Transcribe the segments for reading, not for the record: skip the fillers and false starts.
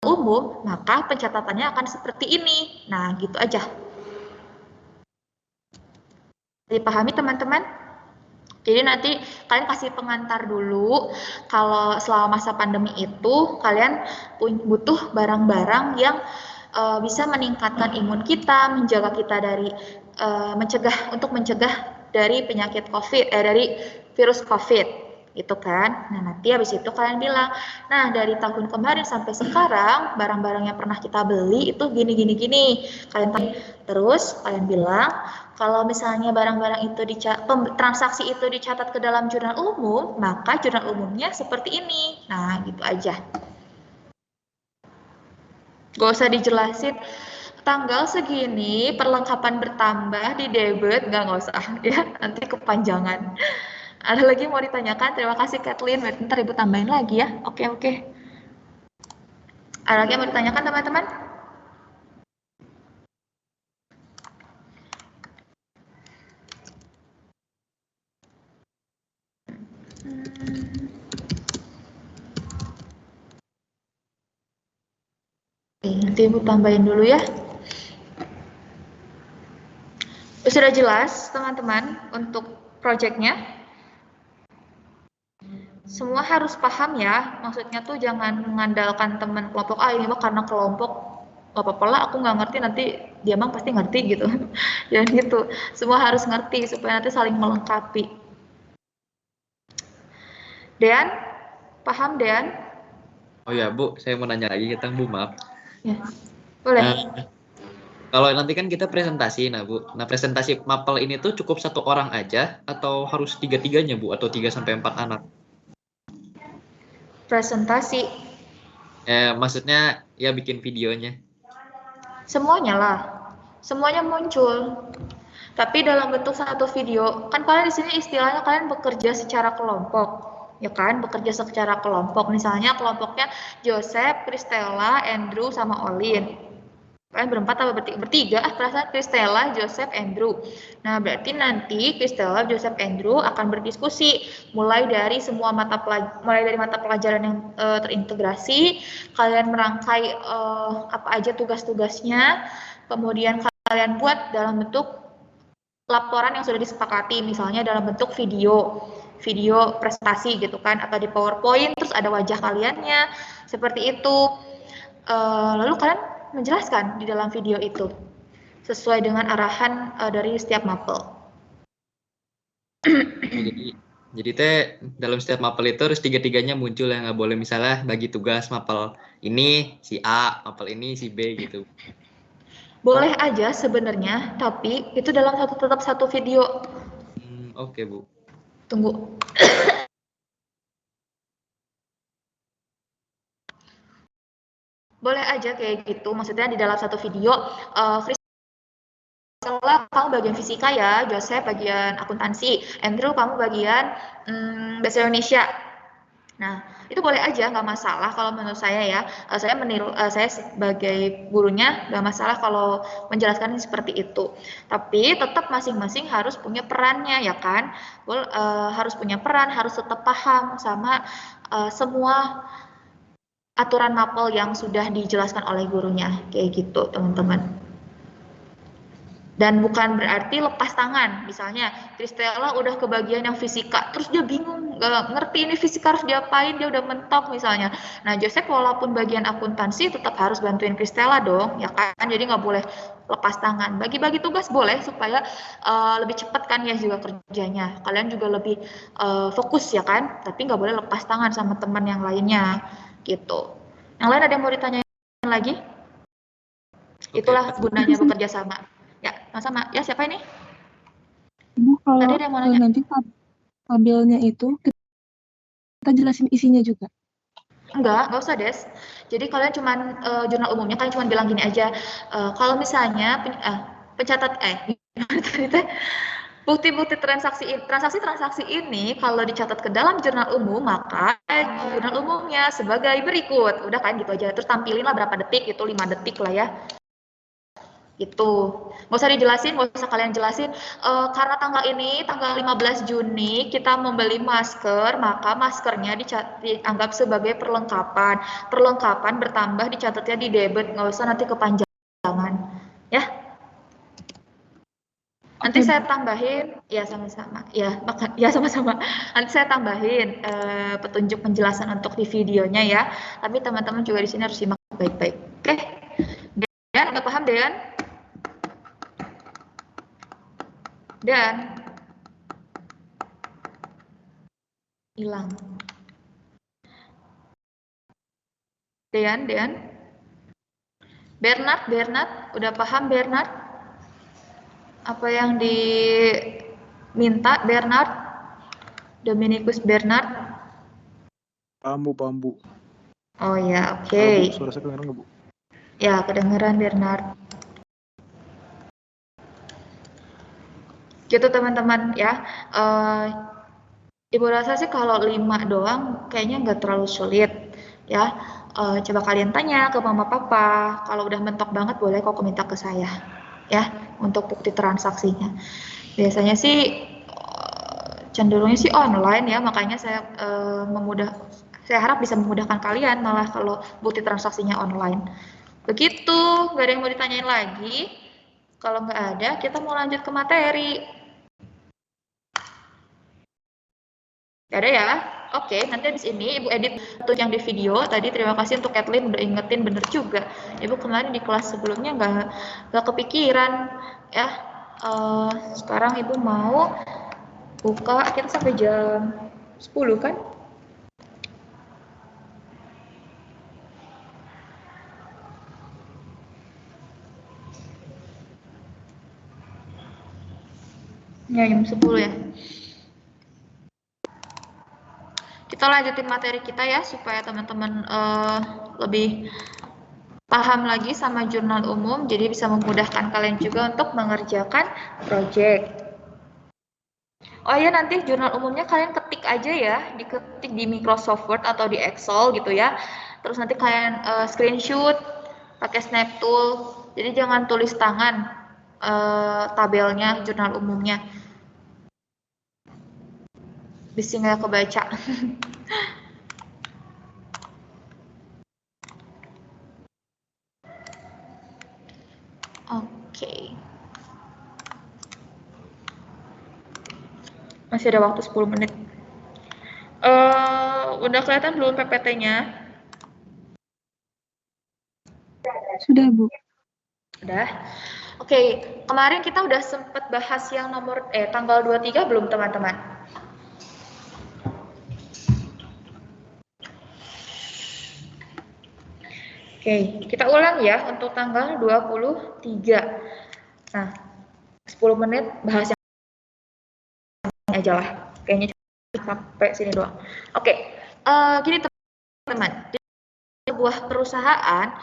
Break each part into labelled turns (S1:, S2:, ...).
S1: umum, maka pencatatannya akan seperti ini. Nah, gitu aja. Dipahami teman-teman? Jadi nanti kalian kasih pengantar dulu, kalau selama masa pandemi itu kalian butuh barang-barang yang bisa meningkatkan imun kita, menjaga kita dari mencegah dari penyakit COVID, dari virus COVID, gitu kan. Nah, nanti habis itu kalian bilang, nah dari tahun kemarin sampai sekarang barang-barang yang pernah kita beli itu gini. Kalian terus kalian bilang, kalau misalnya barang-barang itu transaksi itu dicatat ke dalam jurnal umum, maka jurnal umumnya seperti ini. Nah, gitu aja. Gak usah dijelasin tanggal segini perlengkapan bertambah di debit, nggak usah ya, nanti kepanjangan. Ada lagi mau ditanyakan? Terima kasih Kathleen, ntar ibu tambahin lagi ya. Oke. Ada lagi yang mau ditanyakan teman-teman? Oke, nanti ibu tambahin dulu ya. Sudah jelas teman-teman untuk projectnya? Semua harus paham ya, maksudnya tuh jangan mengandalkan teman kelompok, ini mah karena kelompok, gak apa-apa lah aku nggak ngerti, nanti dia mah pasti ngerti gitu. Jangan gitu, semua harus ngerti supaya nanti saling melengkapi. Dean, paham Dean?
S2: Oh ya Bu, saya mau nanya lagi tentang Bu, maaf.
S1: Ya, boleh.
S2: Kalau nanti kan kita presentasi, nah Bu, nah presentasi mapel ini tuh cukup satu orang aja atau harus tiga-tiganya Bu, atau 3-4 anak?
S1: Presentasi.
S2: Maksudnya ya bikin videonya.
S1: Semuanya lah, semuanya muncul. Tapi dalam bentuk satu video, kan kalian di sini istilahnya kalian bekerja secara kelompok, ya kan? Bekerja secara kelompok. Misalnya kelompoknya Joseph, Christella, Andrew, sama Olin. Kalian berempat atau bertiga? Perasaan Christella, Joseph, Andrew. Nah, berarti nanti Christella, Joseph, Andrew akan berdiskusi mulai dari mata pelajaran yang terintegrasi, kalian merangkai apa aja tugas-tugasnya, kemudian kalian buat dalam bentuk laporan yang sudah disepakati, misalnya dalam bentuk video presentasi gitu kan, atau di PowerPoint terus ada wajah kaliannya seperti itu. Lalu kalian menjelaskan di dalam video itu sesuai dengan arahan dari setiap mapel.
S2: Jadi teh dalam setiap mapel itu harus tiga-tiganya muncul ya, nggak boleh misalnya bagi tugas mapel ini si A, mapel ini si B gitu.
S1: Boleh aja sebenarnya, tapi itu dalam tetap satu video.
S2: Oke, Bu.
S1: Tunggu. Boleh aja kayak gitu, maksudnya di dalam satu video, Christella kamu bagian fisika ya, Joseph bagian akuntansi, Andrew kamu bagian bahasa Indonesia. Nah, itu boleh aja, nggak masalah kalau menurut saya ya. Saya sebagai gurunya nggak masalah kalau menjelaskan seperti itu. Tapi tetap masing-masing harus punya perannya ya kan. Harus punya peran, harus tetap paham sama semua aturan mapel yang sudah dijelaskan oleh gurunya, kayak gitu teman-teman. Dan bukan berarti lepas tangan, misalnya Christella udah ke bagian yang fisika, terus dia bingung, gak ngerti ini fisika harus diapain, dia udah mentok misalnya. Nah Joseph walaupun bagian akuntansi tetap harus bantuin Christella dong, ya kan, jadi nggak boleh lepas tangan. Bagi-bagi tugas boleh supaya lebih cepat kan ya juga kerjanya, kalian juga lebih fokus ya kan, tapi nggak boleh lepas tangan sama teman yang lainnya, gitu. Yang lain ada yang mau ditanyain lagi? Itulah gunanya bekerja sama. Ya, sama. Ya, siapa ini?
S3: Ibu, kalau nanti tabelnya itu kita jelasin isinya juga?
S1: Enggak usah, Des. Jadi kalian cuman jurnal umumnya, kalian cuma bilang gini aja, kalau misalnya bukti-bukti transaksi ini kalau dicatat ke dalam jurnal umum, maka jurnal umumnya sebagai berikut. Udah kan gitu aja. Terus tampilinlah berapa detik, itu 5 detik lah ya. Gitu. Nggak usah dijelasin, nggak usah kalian jelasin. Karena tanggal ini, tanggal 15 Juni, kita membeli masker, maka maskernya dianggap sebagai perlengkapan. Perlengkapan bertambah dicatatnya di debit, nggak usah nanti kepanjangan. Ya. Nanti saya tambahin, ya sama-sama, ya sama-sama. Nanti saya tambahin petunjuk penjelasan untuk di videonya ya. Tapi teman-teman juga di sini harus simak baik-baik. Oke? Dan udah paham Dan? Dan hilang. Dan Bernard, udah paham Bernard? Apa yang diminta Bernard? Dominikus Bernard?
S4: Bambu.
S1: Oh ya, oke.
S4: Suara saya kedengeran nggak, Bu?
S1: Ya, kedengeran Bernard. Gitu teman-teman ya. Ibu rasa sih kalau 5 doang kayaknya nggak terlalu sulit ya. Coba kalian tanya ke mama papa. Kalau udah mentok banget boleh kok minta ke saya ya untuk bukti transaksinya. Biasanya sih cenderungnya sih online ya, makanya saya saya harap bisa memudahkan kalian malah kalau bukti transaksinya online. Begitu, nggak ada yang mau ditanyain lagi. Kalau nggak ada, kita mau lanjut ke materi. Gak ada ya? Oke, nanti habis ini Ibu edit untuk yang di video. Tadi terima kasih untuk Kathleen udah ingetin, bener juga. Ibu kemarin di kelas sebelumnya nggak kepikiran ya. Sekarang Ibu mau buka, kita sampai jam 10 kan? Ya, jam 10 ya. Kita lanjutin materi kita ya, supaya teman-teman lebih paham lagi sama jurnal umum, jadi bisa memudahkan kalian juga untuk mengerjakan project. Oh ya, nanti jurnal umumnya kalian ketik aja ya, diketik di Microsoft Word atau di Excel gitu ya. Terus nanti kalian screenshot pakai Snap Tool. Jadi jangan tulis tangan tabelnya, jurnal umumnya. Bisa nggak kebaca. Oke. Masih ada waktu 10 menit. Udah kelihatan belum PPT-nya?
S3: Sudah, Bu.
S1: Udah. Oke, kemarin kita udah sempat bahas yang nomor tanggal 23 belum teman-teman? Oke, kita ulang ya untuk tanggal 23. Nah, 10 menit bahas yang aja lah. Kayaknya sampai sini doang. Oke, gini teman-teman. Di sebuah perusahaan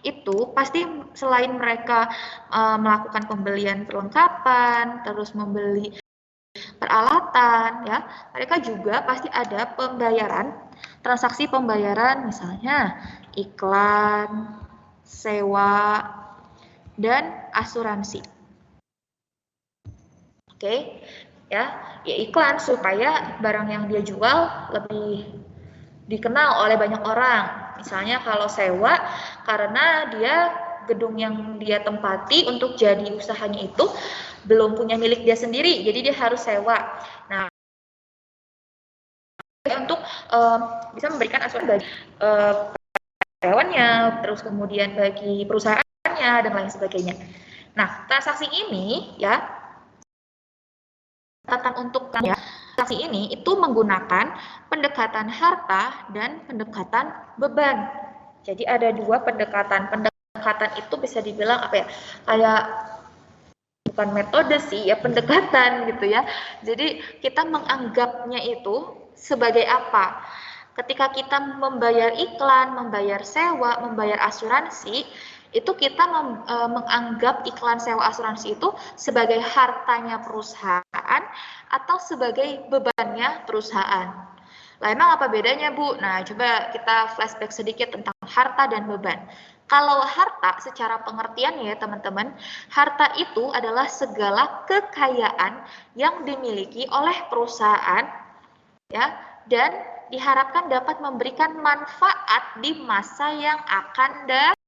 S1: itu pasti selain mereka melakukan pembelian perlengkapan, terus membeli peralatan ya, mereka juga pasti ada pembayaran, transaksi pembayaran misalnya iklan, sewa, dan asuransi. Oke, ya iklan supaya barang yang dia jual lebih dikenal oleh banyak orang. Misalnya kalau sewa, karena dia gedung yang dia tempati untuk jadi usahanya itu belum punya milik dia sendiri, jadi dia harus sewa. Nah, untuk bisa memberikan asuransi bagi karyawannya, terus kemudian bagi perusahaannya dan lain sebagainya. Nah, transaksi ini ya, catatan untuk ya, transaksi ini itu menggunakan pendekatan harta dan pendekatan beban. Jadi ada dua pendekatan. Pendekatan itu bisa dibilang apa ya? Kayak bukan metode sih, ya pendekatan gitu ya. Jadi kita menganggapnya itu sebagai apa? Ketika kita membayar iklan, membayar sewa, membayar asuransi, itu kita menganggap iklan, sewa, asuransi itu sebagai hartanya perusahaan atau sebagai bebannya perusahaan. Lah emang apa bedanya, Bu? Nah, coba kita flashback sedikit tentang harta dan beban. Kalau harta secara pengertian ya teman-teman, harta itu adalah segala kekayaan yang dimiliki oleh perusahaan ya dan diharapkan dapat memberikan manfaat di masa yang akan datang.